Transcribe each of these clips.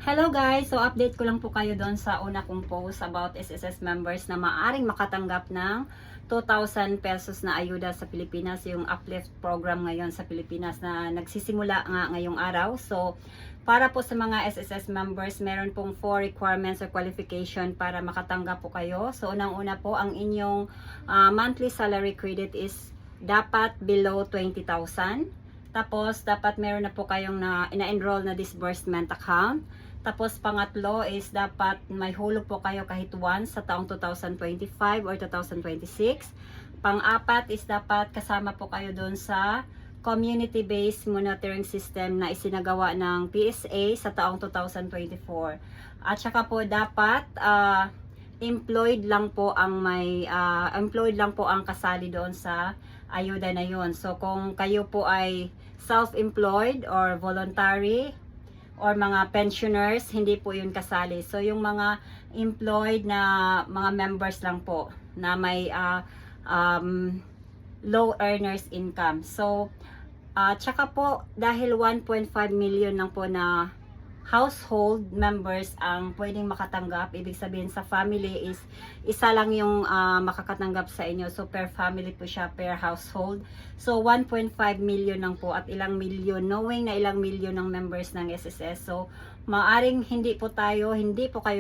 Hello guys! So update ko lang po kayo doon sa una kong post about SSS members na maaring makatanggap ng 2,000 pesos na ayuda sa Pilipinas, yung uplift program ngayon sa Pilipinas na nagsisimula nga ngayong araw. So para po sa mga SSS members, meron pong 4 requirements or qualification para makatanggap po kayo. So unang-una po, ang inyong monthly salary credit is dapat below 20,000. Tapos dapat meron na po kayong ina-enroll na disbursement account. Tapos pangatlo is dapat may hulog po kayo kahit once sa taong 2025 or 2026. Pang-apat is dapat kasama po kayo doon sa community-based monitoring system na isinagawa ng PSA sa taong 2024. At saka po dapat employed lang po ang kasali doon sa ayuda na yon. So kung kayo po ay self-employed or voluntary or mga pensioners, hindi po yun kasali. So yung mga employed na mga members lang po na may low earners income. So tsaka po dahil 1.5 million lang po na household members ang pwedeng makatanggap, ibig sabihin sa family is isa lang yung makakatanggap sa inyo. So per family po siya, per household. So 1.5 million lang po at ilang milyon, knowing na ilang milyon ng members ng SSS. So maaring hindi po kayo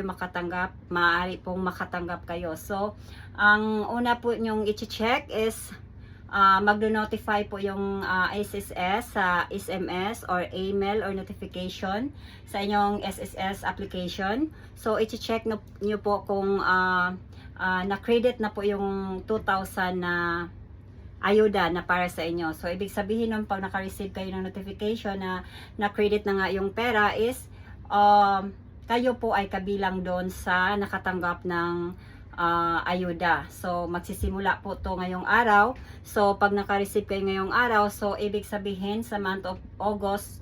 makatanggap, maari pong makatanggap kayo. So ang una po nyong i-check is magno-notify po yung SSS sa SMS or email or notification sa inyong SSS application. So i-check nyo po kung na-credit na po yung 2,000 na ayuda na para sa inyo. So ibig sabihin nun, pag naka-receive kayo ng notification na na-credit na nga yung pera is kayo po ay kabilang doon sa nakatanggap ng ayuda. So magsisimula po to ngayong araw. So pag naka-receive kayo ngayong araw, so ibig sabihin sa month of August,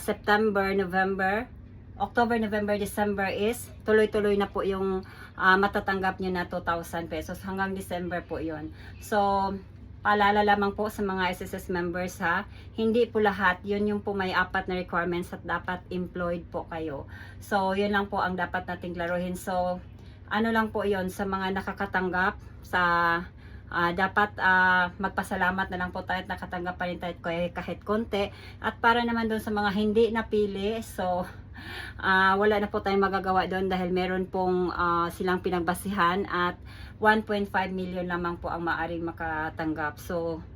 September, November, October, November, December is tuloy-tuloy na po yung matatanggap nyo na 2,000 pesos hanggang December po yon. So paalala lamang po sa mga SSS members ha, hindi po lahat, yun yung po may 4 na requirements at dapat employed po kayo. So yun lang po ang dapat nating klaruhin. So ano lang po yon sa mga nakakatanggap sa dapat magpasalamat na lang po tayo at nakatanggap pa rin tayo kahit konti. At para naman doon sa mga hindi napili, so wala na po tayong magagawa doon dahil meron pong silang pinagbasihan at 1.5 million lamang po ang maaring makatanggap. So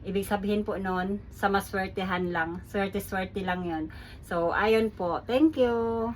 ibig sabihin po noon, sa maswertehan lang, swerte-swerte lang yon. So ayun po, thank you.